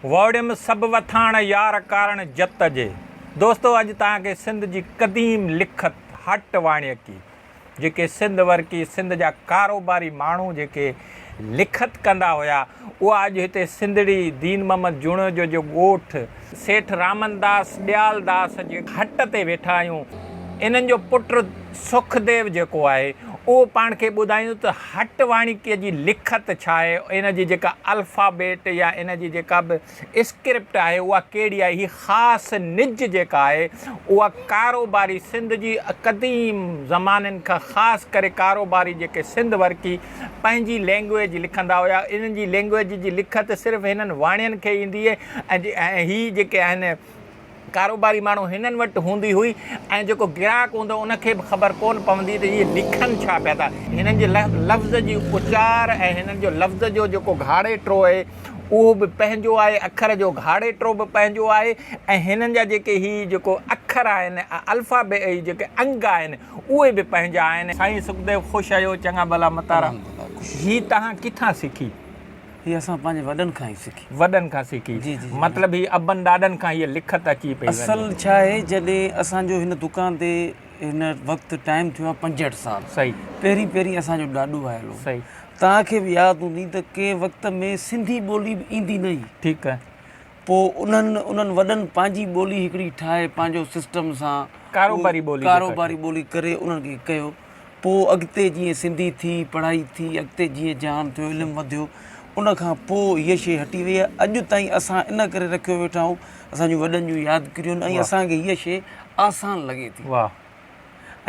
वोड़ियम सब वथाण यार कारण जत जे। दोस्तों अॼु तव्हांखे सिंध जी क़दीम लिखत हट वाणियकी जेके सिंध वर्की सिंध जा कारोबारी माण्हू जेके लिखत कंदा हुआ उहा अॼु हिते सिंधड़ी दीन मोहम्मद जुणो जो ॻोठ सेठ रामनदास ॾियालदास जे हट ते वेठा आहियूं। इन्हनि जो पुटु सुखदेव जेको आहे उहो पाण खे ॿुधाईंदो त हट वाणिकीअ जी लिखत छा आहे, इन जी जेका अल्फ़ाबेट या इन जी जेका बि स्क्रिप्ट आहे उहा कहिड़ी आहे। हीअ ख़ासि निज जेका आहे उहा कारोबारी सिंध जी क़दीम ज़माननि खां ख़ासि करे कारोबारी जेके सिंध वर्की पंहिंजी लैंग्वेज लिखंदा हुआ। इन्हनि जी लैंग्वेज जी लिखत सिर्फ़ु हिननि वाणियुनि खे ईंदी आहे ऐं हीअ जेके आहिनि कारोबारी माण्हू हिननि वटि हूंदी हुई ऐं जेको ग्राहक हूंदो उनखे बि ख़बर कोन पवंदी त इहे लिखनि छा पिया था। हिननि जे लफ़्ज़ जी उचार ऐं हिननि जो लफ़्ज़ जो जेको घाड़ेटो आहे उहो बि पंहिंजो आहे, अखर जो घाड़ेटो बि पंहिंजो आहे ऐं हिननि जा जेके हीअ जेको अखर आहिनि अल्फ़ाबेट जेके अंग आहिनि उहे बि पंहिंजा आहिनि। साईं सुखदेव ख़ुशि आहियो, चङा भला मतारा। हीअ तव्हां किथां सिखी? ये असां पंहिंजे वॾनि खां ई सिखी। वॾनि खां सिखी? जी जी। मतिलबु हीअ अबनि ॾाॾनि खां हीअ लिखत अची पई? असल छा आहे, जॾहिं असांजो हिन दुकान ते हिन वक़्तु टाइम थियो आहे 65 साल। सही। पहिरीं असांजो ॾाॾो आयल हो। सही। तव्हांखे बि यादि हूंदी त कंहिं वक़्त में सिंधी ॿोली बि ईंदी न हुई। ठीकु आहे। पोइ उन्हनि वॾनि पंहिंजी ॿोली हिकिड़ी ठाहे पंहिंजो सिस्टम सां कारोबारी ॿोली करे उन्हनि खे कयो। पोइ अॻिते जीअं सिंधी थी, पढ़ाई थी, अॻिते जीअं जान थियो, इल्मु वधियो, उन खां पोइ हीअ शइ हटी वई आहे। अॼु ताईं असां इन करे रखियो वेठा आहियूं असांजूं वॾनि जूं यादगिरियूं ऐं असांखे हीअ शइ आसान लॻे थी। वाह।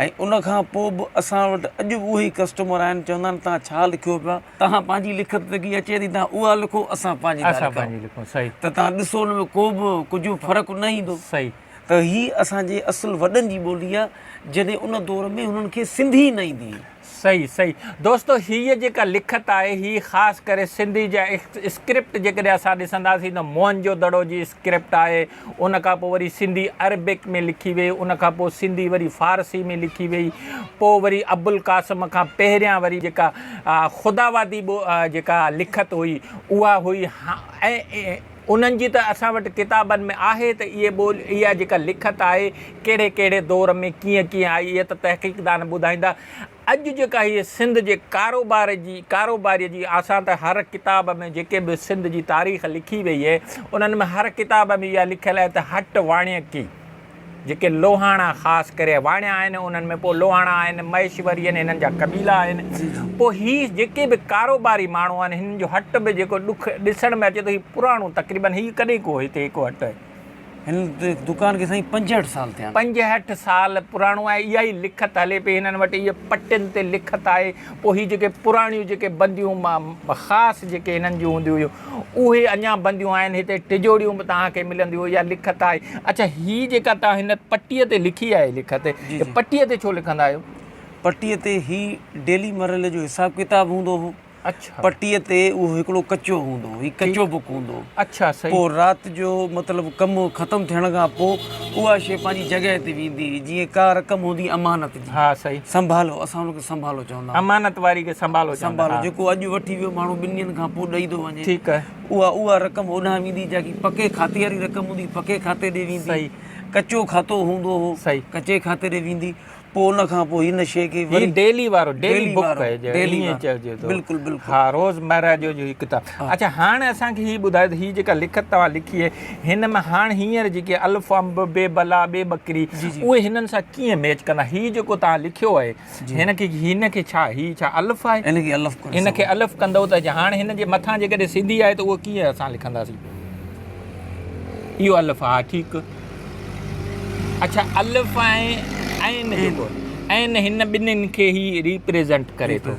ऐं उन खां पोइ बि असां वटि अॼु उहे ई कस्टमर आहिनि, चवंदा आहिनि तव्हां छा लिखियो पिया, तव्हां पंहिंजी लिखत जेकी अचे थी तव्हां उहा लिखो, असां पंहिंजी लिखो। सही। त तव्हां ॾिसो हुन में को बि कुझु फ़र्क़ु न ईंदो। सही। त हीअ असांजे असुलु वॾनि जी ॿोली आहे जॾहिं उन दौर में हुननि खे सिंधी न ईंदी। सही सही। दोस्तो हीअ जेका लिखत आहे हीअ ख़ासि करे सिंधी जा स्क्रिप्ट जेकॾहिं असां ॾिसंदासीं त मोहनजो दड़ो जी स्क्रिप्ट आहे, उन खां पोइ वरी सिंधी अरबिक में लिखी वई, उन खां पोइ सिंधी वरी फ़ारसी में लिखी वई, पोइ वरी अबुल क़ासिम खां पहिरियां वरी जेका ख़ुदावादी जेका लिखत हुई उहा हुई। ऐं उन्हनि जी त असां वटि किताबनि में आहे त इहा जेका लिखत आहे कहिड़े कहिड़े दौर में कीअं कीअं आई, इहा त तहक़ीक़दान ॿुधाईंदा। अॼु जेका हीअ सिंध जे कारोबारीअ जी असां त हर किताब में जेके बि सिंध जी तारीख़ लिखी वई आहे उन्हनि में हर किताब में इहा लिखियलु आहे त हट वाणियकी जेके लोहाणा ख़ासि करे वाणिया आहिनि, उन्हनि में पोइ लोहाणा आहिनि, महेश्वरी आहिनि, हिननि जा कबीला आहिनि। पोइ हीअ जेके बि कारोबारी माण्हू आहिनि हिननि जो हट बि जेको ॾिसण में अचे थो हीअ पुराणो तक़रीबन हीअ कॾहिं को हिते हिकु हट आहे हिन दुकान खे साईं 65 साल थिया। 65 साल पुराणो आहे। इहा ई लिखत हले पई हिननि वटि, इहा पटियुनि ते लिखत आहे। पोइ हीअ जेके पुराणियूं जेके बंदियूं ख़ासि जेके हिननि जूं हूंदियूं हुयूं उहे अञा बंदियूं आहिनि। हिते टिजोड़ियूं बि तव्हांखे मिलंदियूं, इहा लिखत आहे। अच्छा, हीअ जेका तव्हां हिन पटीअ ते लिखी आहे लिखत, पटीअ ते छो लिखंदा आहियो? पटीअ ते हीअ डेली मरहले जो हिसाबु किताबु हूंदो हो। अच्छा। पटीअ ते उहो हिकिड़ो कचो हूंदो, हीअ कचो बुक हूंदो। अच्छा। सही। पोइ राति जो मतिलबु कमु ख़तमु थियण खां पोइ उहा शइ पंहिंजी जॻह ते वेंदी, जीअं का रक़म हूंदी अमानत जी। हा सही। संभालो, असां हुनखे संभालो चवंदा, अमानत वारी खे संभालो जेको अॼु वठी वियो माण्हू 2 ॾींहंनि खां पोइ ॾेई थो वञे। ठीकु आहे। उहा रक़म होॾां वेंदी जेकी पके खाते वारी रक़म हूंदी पके खाते ॾे वेंदी। सही। कचो खातो हूंदो हो, सही, कचे खाते ॾे वेंदी। पोइ उन खां पोइ हिन शइ खे वरी डेली बुक आहे, डेली चइजे थो। बिल्कुलु बिल्कुलु। हा, रोज़मर्रा जो हिकु किताबु। अच्छा, हाणे असांखे हीअ ॿुधायो त हीअ जेका लिखत तव्हां लिखी आहे हिन में हाणे हींअर जेके अल्फ़ अंब बे बला बे बकरी उहे हिननि सां कीअं मैच कंदा? हीअ जेको तव्हां लिखियो आहे हिनखे छा हीअ छा अल्फ़ आहे? हिनखे अल्फ़ कंदव त हाणे हिन जे मथां जेकॾहिं सिंधी आहे त उहो कीअं असां लिखंदासीं? इहो अल्फ़ आहे। ठीकु। अच्छा, अल्फ़ ऐं जेको ऐं हिन ॿिन्हिनि खे ई रिप्रेज़ेंट करे थो।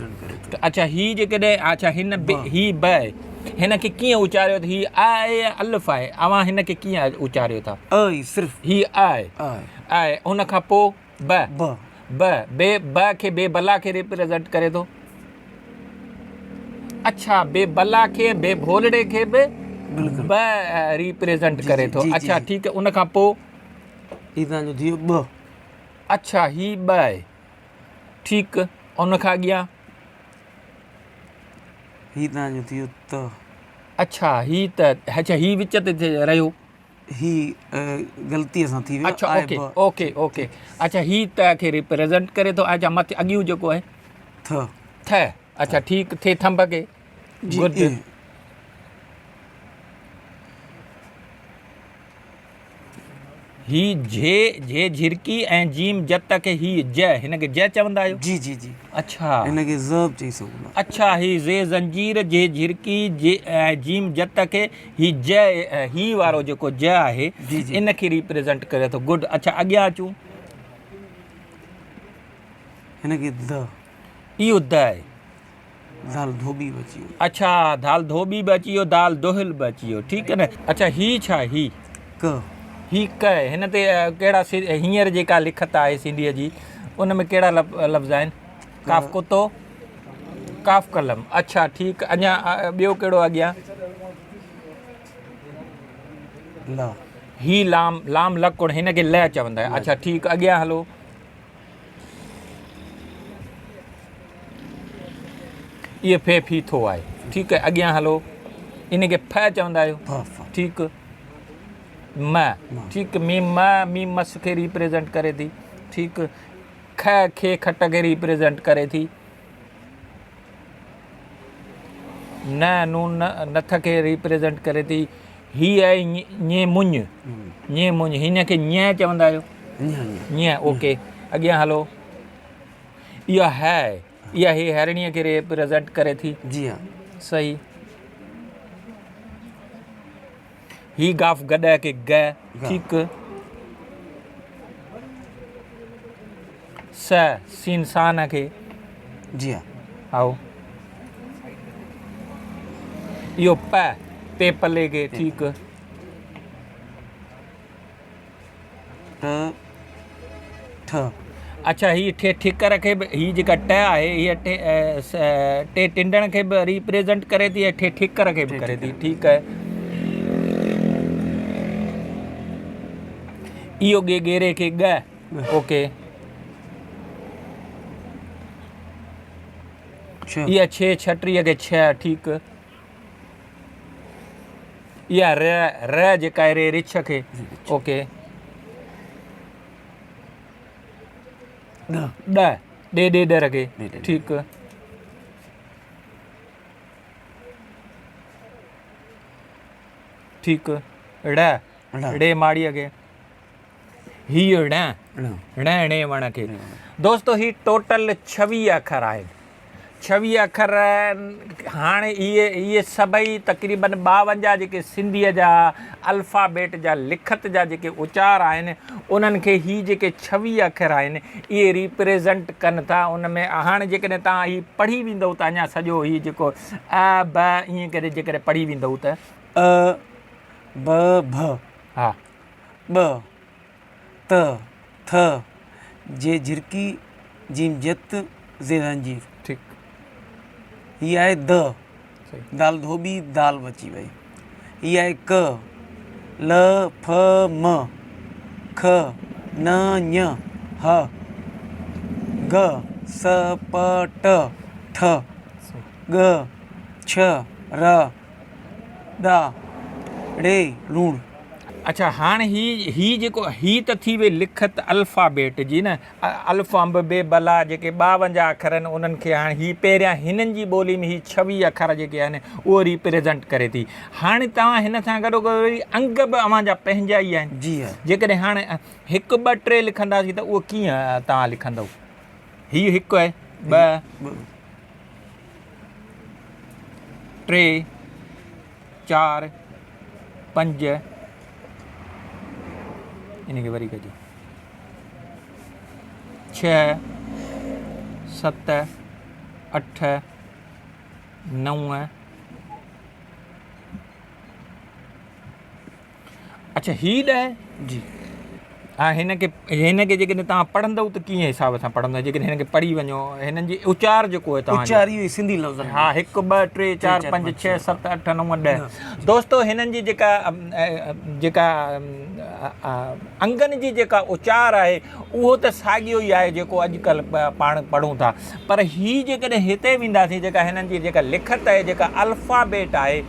अच्छा, हीअ जेकॾहिं अच्छा हिन हीअ ब आहे, हिनखे कीअं उचारियो त हीअ आहे अल्फ़ आहे, अवां हिनखे कीअं उचारियो था? सिर्फ़ु हीअ आहे। हुन खां पोइ ब खे बे बला खे रिप्रेज़ेंट करे थो। अच्छा, बे बला खे बे भोलड़े खे बि ब रिप्रेज़ेंट करे थो। अच्छा, ठीकु आहे। उन खां पोइ हीअ तव्हांजो थियो ॿ। अच्छा, हीअ ॿ आहे। ठीकु। उन खां अॻियां हीअ तव्हांजो थियो त। अच्छा ही त अच्छा ही विच ते रहियो ही ग़लतीअ सां थी वियो अच्छा आहे ओके ब ओके ओके अच्छा ही त खे रिप्रेज़ेंट करे थो अच्छा मथे अॻियूं जेको आहे थ थ अच्छा ठीकु थे थंब खे जी गुड ईअं। ही जे झिरकी ऐं जीम जत खे ही ज हिन खे ज चवंदा आहियो जी जी जी अच्छा हिनखे ज़ब चई सघूं था। अच्छा ही जे ज़ंजीर जे झिरकी जे जीम जत खे ही ज ही वारो जेको ज आहे जी जी इन खे रिप्रेज़ेंट करे थो गुड अच्छा अॻियां अचूं हिनखे द इहो द आहे दाल धोबी बची वियो। अच्छा दाल धोबी बि अची वियो दाल दोहिल बि अची वियो ठीकु आहे न अच्छा ही छा ही क ही क हिन ते कहिड़ा हींअर जेका लिखत आहे सिंधीअ जी उन में कहिड़ा लफ़्ज़ आहिनि काफ़ कुतो काफ़ कलम अच्छा ठीकु अञा ॿियो कहिड़ो अॻियां ला ही लाम लाम लकुड़ हिन खे ल चवंदा आहिनि अच्छा ठीकु अॻियां हलो इहे फे फीथो आहे ठीकु आहे अॻियां हलो इन खे फ चवंदा आहियो फ फ ठीकु म ठीकु मीम मस खे रिप्रेज़ेंट करे थी ठीकु ख खे खट खे रिप्रेज़ेंट करे थी न नून नथ खे रिप्रेज़ेंट करे थी ही आहे ñe मुंझ हिन खे ñe चवंदा आहियो ñe ओके अॻियां हलो इहा है इहा ही हरणीअ खे रिप्रेज़ेंट करे थी जी हाँ सही ही गाफ गॾ खे ग ठीकु सीन सान खे जी हाँ आओ इहो पे पले खे ठीकु ट ठ अच्छा ही ठिकर खे बि ही जेका ट आहे हीअ टे टिंडण खे बि रिप्रेज़ेंट करे थी ऐं ठिकर खे बि करे थी ठीकु आहे इहो गेरे खे ग ओके छ इहा छटीह खे छह ठीकु इहा र जेका आहे रिछ खे ओके ॾ ॾेढर खे ठीकु ठीकु ड़े माड़ीअ खे हीअ णे वण खे दोस्तो ही टोटल 26 अखर आहिनि 26 अखर हाणे इहे सभई तक़रीबन 52 जेके सिंधीअ जा अल्फ़ाबेट जा लिखत जा जेके उचार आहिनि उन्हनि खे ही जेके 26 अखर आहिनि इहे रिप्रेज़ेंट कनि था उन में हाणे जेकॾहिं तव्हां ही पढ़ी वेंदव त अञा सॼो ही जेको अ ब ईअं करे जेकॾहिं पढ़ी वेंदव त अ ब भ हा ब त थ जे झिरकी जीम जत जे ज़ंजीर ठीकु ही आहे द सही दाल धोबी दाल बची वई ही आहे क ल फ म ख न ञ ह ग स प ट ठ ग छ र ॾ ड़े लूण अच्छा हाणे ही जेको ही त थी वई लिखत अल्फ़ाबेट जी न अल्फ़ अंब बे बला जेके 52 अखर आहिनि उन्हनि खे हाणे ही पहिरियां हिननि जी ॿोली में ही 26 अखर जेके आहिनि उहो रिप्रेज़ेंट करे थी हाणे तव्हां हिन सां गॾो गॾु वरी अंग बि अव्हां जा पंहिंजा ई आहिनि जी हा जेकॾहिं हाणे हिकु ॿ टे लिखंदासीं त उहो कीअं तव्हां लिखंदव हीउ हिकु आहे ॿ टे चारि पंज इनखे वरी कजे 6 7 8 9 अच्छा ही 10 जी हा हिनखे जेकॾहिं तव्हां पढ़ंदव त कीअं हिसाब सां पढ़ंदव जेकॾहिं हिनखे पढ़ी वञो हिननि जी उचार जेको आहे तव्हांजो उचार इहो ई सिंधी लफ़्ज़ हा 1 2 3 4 5 6 7 8 9 10 दोस्तो हिननि जी जेका अंगनि जी जेका उचार आहे उहो त साॻियो ई आहे जेको अॼुकल्ह पाण पढ़ूं था पर हीअ जेकॾहिं हिते वेंदासीं जेका हिननि जी जेका लिखत आहे जेका अल्फ़ाबेट आहे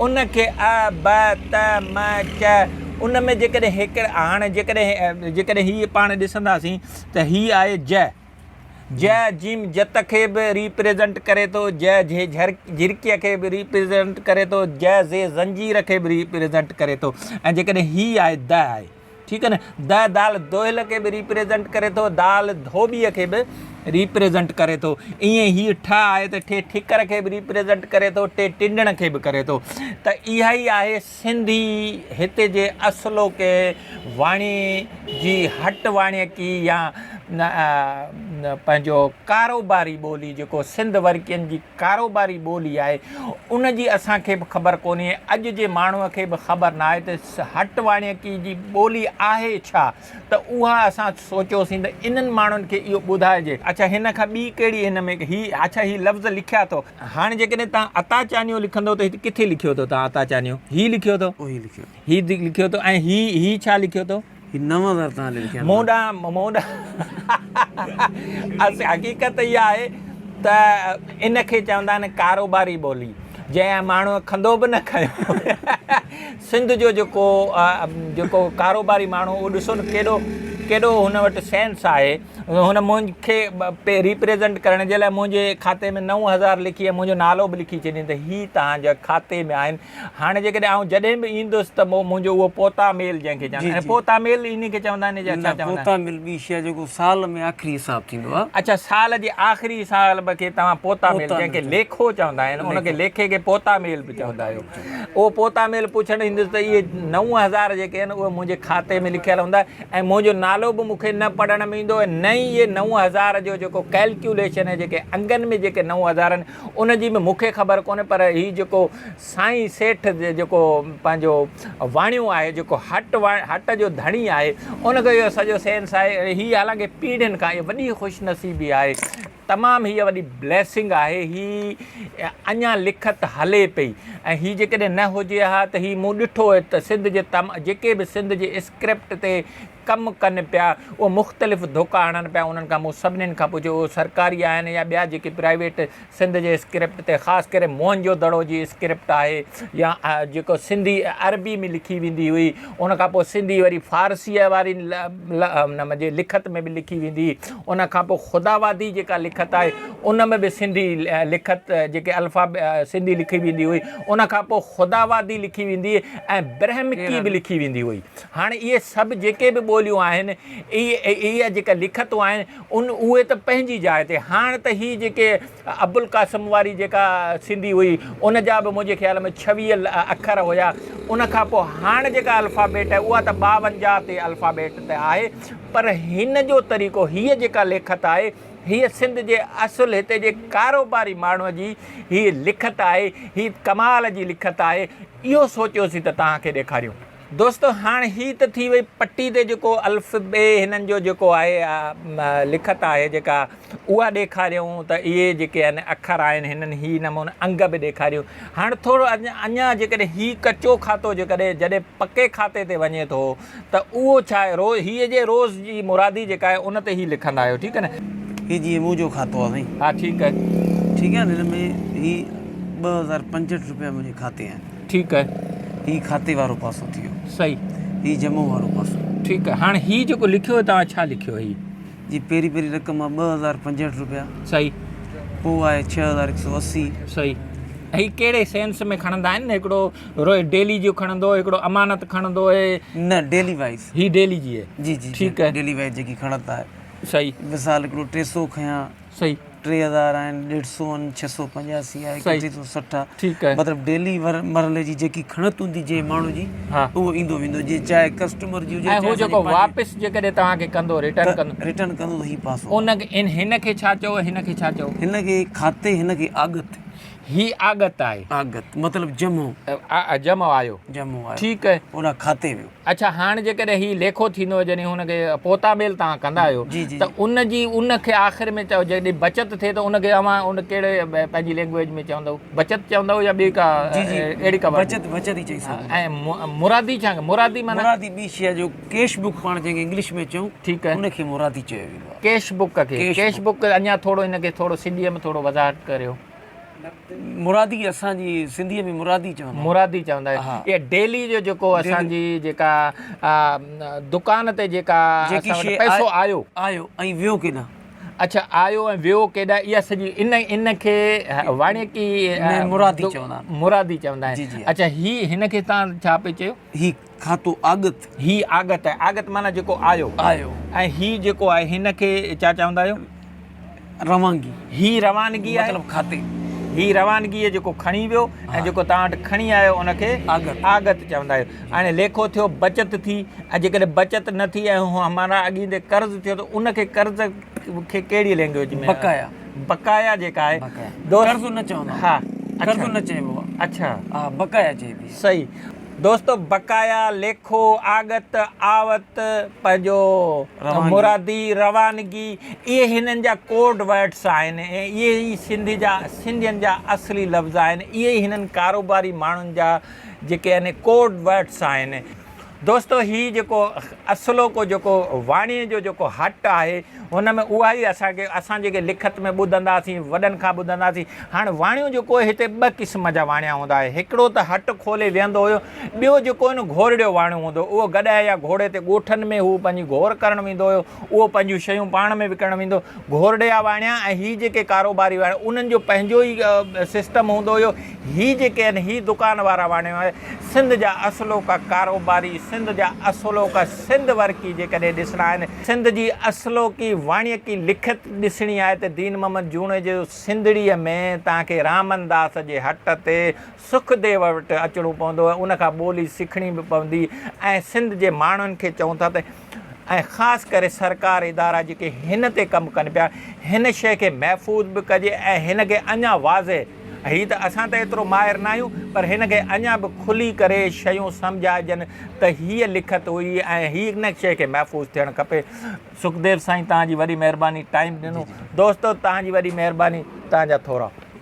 उनखे अ ब त म च उन में जेकॾहिं हिकु हाणे जेकॾहिं हीअ पाण ॾिसंदासीं त हीअ आहे जय जिम जत खे बि रिप्रेज़ेंट करे थो जय झिरकीअ खे बि रिप्रेज़ेंट करे थो जय ज़े ज़ंजीर खे बि रिप्रेज़ेंट करे थो ऐं जेकॾहिं हीअ आहे द आहे ठीकु आहे न दाल दोहिल खे बि रिप्रेज़ेंट करे थो दाल धोबीअ खे बि रिप्रेज़ेंट करे थो ईअं हीअ ठ आहे त ठे ठिकर खे बि रिप्रेज़ेंट करे थो टे टिंडण खे बि करे थो त इहा ई आहे सिंधी हिते जे असलो के वाणी जी हट वाणिकी या पंहिंजो कारोबारी ॿोली जेको सिंध वर्कियुनि जी कारोबारी ॿोली आहे उन जी असांखे बि ख़बर कोन्हे अॼु जे माण्हूअ खे बि ख़बर न आहे त हट वाणिकी जी ॿोली आहे छा त उहा असां सोचियोसीं त इन्हनि माण्हुनि खे इहो ॿुधाइजे अच्छा हिन खां ॿी कहिड़ी हिन में अच्छा हीअ लफ़्ज़ लिखिया अथव हाणे जेकॾहिं तव्हां अताचानियो लिखंदो त हिते किथे लिखियो अथव तव्हां अताचानियो हीअ लिखियो अथव हीअ लिखियो अथव ऐं हीअ छा लिखियो अथव 9000 तव्हां लिखिया मोॾा हक़ीक़त इहा आहे त इनखे चवंदा आहिनि कारोबारी ॿोली जंहिं माण्हूअ खंदो बि न खयो सिंध जो जेको कारोबारी माण्हू उहो ॾिसो न केॾो हुन वटि सेंस आहे हुन मूंखे रिप्रेज़ेंट करण जे लाइ मुंहिंजे खाते में 9000 लिखी ऐं मुंहिंजो नालो बि लिखी छॾीनि त हीअ तव्हांजा खाते में आहिनि हाणे जेकॾहिं आउं जॾहिं बि ईंदुसि त मुंहिंजो उहो पोता मेल जंहिंखे चवंदा आहिनि पोता मेल इन खे चवंदा आहिनि छा चवंदा आहिनि पोता मेल ॿी शइ जेको साल में आख़िरी हिसाब थींदो आहे अच्छा साल जे आख़िरी साल खे तव्हां पोता मेल जंहिंखे लेखो चवंदा आहिनि उनखे लेखे खे पोता मेल बि चवंदा आहियो उहो पोता मेल पुछणु ईंदुसि त इहे 9000 जेके आहिनि उहे मुंहिंजे खाते में लिखियल हूंदा ऐं मुंहिंजो नालो बि मूंखे न पढ़ण में ईंदो ऐं न ई इहे 9000 जो जेको कैलकुलेशन आहे जेके अंगनि में जेके 9000 आहिनि उनजी बि मूंखे ख़बर कोन्हे पर हीअ जेको साईं सेठ जेको पंहिंजो वाणियूं आहे जेको हट जो धणी आहे उनखे इहो सॼो सेंस आहे हीअ हालांकि पीढ़ियुनि खां इहा वॾी ख़ुशनसीबी आहे तमामु हीअ वॾी ब्लेसिंग आहे हीअ अञा लिखत हले पई ऐं हीअ जेकॾहिं न हुजे हा त हीअ मूं ॾिठो आहे त सिंध जे जेके बि सिंध जे स्क्रिप्ट ते कमु कनि पिया उहो मुख़्तलिफ़ धोखा हणनि पिया उन्हनि खां मूं सभिनीनि खां पुछियो उहो सरकारी आहिनि या ॿिया जेके प्राइवेट सिंध जे स्क्रिप्ट ते ख़ासि करे मोहनजोदड़ो जी स्क्रिप्ट आहे या जेको सिंधी अरबी में लिखी वेंदी हुई उन खां पोइ सिंधी वरी फारसीअ वारी जे लिखत में बि लिखी वेंदी उन खां पोइ ख़ुदावादी जेका लिखत आहे उन में बि सिंधी लिखत जेके सिंधी लिखी वेंदी हुई उन खां पोइ ख़ुदावादी लिखी वेंदी ऐं ब्रह्मकी बि लिखी वेंदी हुई हाणे इहे सभु जेके बि ॿोलियूं आहिनि इहे जेका लिखतूं आहिनि उहे त पंहिंजी जाइ ते हाणे त हीअ जेके अबुल क़ासिम वारी जेका सिंधी हुई उन जा बि मुंहिंजे ख़्याल में 26 अखर हुया उन खां पोइ हाणे जेका अल्फ़ाबेट आहे उहा त 52 ते अल्फ़ाबेट ते आहे पर हिन जो तरीक़ो हीअ जेका लिखत आहे हीअ सिंध जे असुल हिते जे कारोबारी माण्हूअ जी हीअ लिखत आहे हीअ कमाल जी लिखत आहे इहो सोचियोसीं त तव्हांखे ॾेखारियूं दोस्तो हाणे ही त थी वई पटी ते जेको अल्फ़बे हिननि जो जेको आहे लिखत आहे जेका उहा ॾेखारियूं त इहे जेके आहिनि अखर आहिनि हिननि ही नमूने अंग बि ॾेखारियूं हाणे थोरो अञा जेकॾहिं हीउ कचो खातो जॾहिं पके खाते ते वञे थो त उहो छा आहे हीअ जे रोज़ जी मुरादी जेका आहे उन ते ई लिखंदा आहियो ठीकु आहे न हीअ जीअं मुंहिंजो खातो आहे साईं हा ठीकु आहे न हिन में ही 2065 रुपया मुंहिंजे खाते आहिनि ठीकु आहे ही खाते वारो पासो थी वियो सही ही जमो वारो पासो ठीकु आहे हाणे हीउ जेको लिखियो तव्हां छा लिखियो ही जी पहिरीं रक़म आहे 2065 रुपया सही पोइ आहे 6180 सही ही कहिड़े सेंस में खणंदा आहिनि न हिकिड़ो डेली जो खणंदो हिकिड़ो अमानत खणंदो आहे न डेली वाइज़ ही डेली जी आहे जी ठीकु आहे डेली वाइज़ जेकी खणंदा आहे सही मिसाल हिकिड़ो 300 खयां सही 3000 आहिनि 150 685 आहे 360 ठीकु आहे मतिलबु डेली मरले जी जेकी खणत हूंदी जे माण्हू जी उहो ईंदो वेंदो जे चाहे कस्टमर जी हुजे ऐं उहो जेको वापसि जेकॾहिं तव्हांखे कंदो रिटर्न कंदो त ही पासो हिनखे छा चओ हिनखे छा चओ हिनखे खाते हिनखे आगत ही आगत आहे आगत मतिलबु जमो जमो आयो जमो आहे ठीकु आहे उन खाते वियो अच्छा हाणे जेकॾहिं ही लेखो थींदो जॾहिं हुनखे पोता मेल तव्हां कंदा आहियो जी, जी, त उनखे आख़िर में चओ जॾहिं बचति थिए त उनखे अवां उन कहिड़े पंहिंजी लैंग्वेज में चवंदव बचति चवंदव या ॿी का जी जी अहिड़ी का बचत बचत ई चई सघूं ऐं मुरादी छा मुरादी माना मुरादी ॿी शइ जो कैश बुक पाण जंहिंखे इंग्लिश में चऊं ठीकु आहे उनखे मुरादी चयो वेंदो आहे कैश बुक खे कैश बुक अञा थोरो हिनखे थोरो सिंधीअ में थोरो वज़ाहत करियो मुरादी असांजी सिंधीअ में मुरादी चवंदा मुरादी चवंदा आहियूं इहा डेली जो जेको असांजी जेका दुकान ते जेका जेकी असां वटि शइ पैसो आयो आयो ऐं वियो केॾां अच्छा आयो ऐं वियो केॾा इहा सॼी इनखे वाणिकी में मुरादी चवंदा आहिनि। मुरादी चवंदा जी, आहिनि जी। अच्छा हिनखे तव्हां छा पियो चयो ही खातो आगत ही आगत आहे आगत माना जेको आयो आयो ऐं ही जेको आहे हिनखे छा चवंदा आहियो रवानगी ही रवानगी आहे मतिलबु खाते ही रवानगी जेको खणी वियो ऐं जेको तव्हां वटि खणी आयो उनखे आगत आगत चवंदा आहियो हाणे लेखो थियो बचति थी ऐं जेकॾहिं बचति न थी ऐं हमारा अॻीते कर्ज़ थियो त उनखे कर्ज़ खे कहिड़ी लैंग्वेज में बकाया बकाया जेका आहे बकाया दोस्त कर्ज़ न चवंदा हा कर्ज़ अच्छा न चइबो आहे अच्छा हा बकाया चइबी आहे। सही दोस्तो बकाया लेखो आगत आवत पंहिंजो रवानगी। मुरादी रवानगी इहे हिननि जा कोड वर्ड्स आहिनि ऐं इहे ई सिंधियुनि जा असली लफ़्ज़ आहिनि इहे ई हिननि कारोबारी माण्हुनि जा जेके आहिनि कोड वर्ड्स आहिनि दोस्तो ही जेको असलो को जेको वाणीअ जो जेको हट आहे हुन में उहा ई असां जेके लिखत में ॿुधंदासीं वॾनि खां ॿुधंदासीं हाणे वाणियूं जेको हिते ॿ क़िस्म जा वाणिया हूंदा हुआ हिकिड़ो त हट खोले विहंदो हुयो ॿियो जेको आहे न घोड़ियो वाणियो हूंदो उहो गॾाए या घोड़े ते ॻोठनि में हू पंहिंजी घोर करणु वेंदो हुयो उहो पंहिंजूं शयूं पाण में विकिणणु वेंदो घोड़िया वाणिया ऐं हीअ जेके कारोबारी वाणिया उन्हनि जो पंहिंजो ई सिस्टम हूंदो हुयो हीअ जेके आहिनि हीअ दुकान वारा वाणिया आहे सिंध जा असलो का कारोबारी सिंध जा असलो का सिंध वर्की जेकॾहिं ॾिसणा आहिनि सिंध जी असलो की वाणीअ की लिखत ॾिसणी आहे त दीन मोहम्मद जूणे जो सिंधड़ीअ में तव्हांखे रामन दास जे हट ते सुखदेव वटि अचिणो पवंदो आहे उनखां ॿोली सिखणी बि पवंदी ऐं सिंध जे माण्हुनि खे चऊं था त ऐं ख़ासि करे सरकार इदारा जेके हिन ते कमु कनि पिया हिन शइ खे महफ़ूज़ बि कजे ऐं हिनखे अञा वाज़े हीअ त असां त एतिरो माहिर न आहियूं पर हिनखे अञा बि खुली करे शयूं सम्झाइजनि त हीअ लिखत हुई ऐं हिन शइ खे महफ़ूज़ थियणु खपे सुखदेव साईं तव्हांजी वॾी महिरबानी टाइम ॾिनो दोस्तो तव्हांजी वॾी महिरबानी तव्हांजा थोरा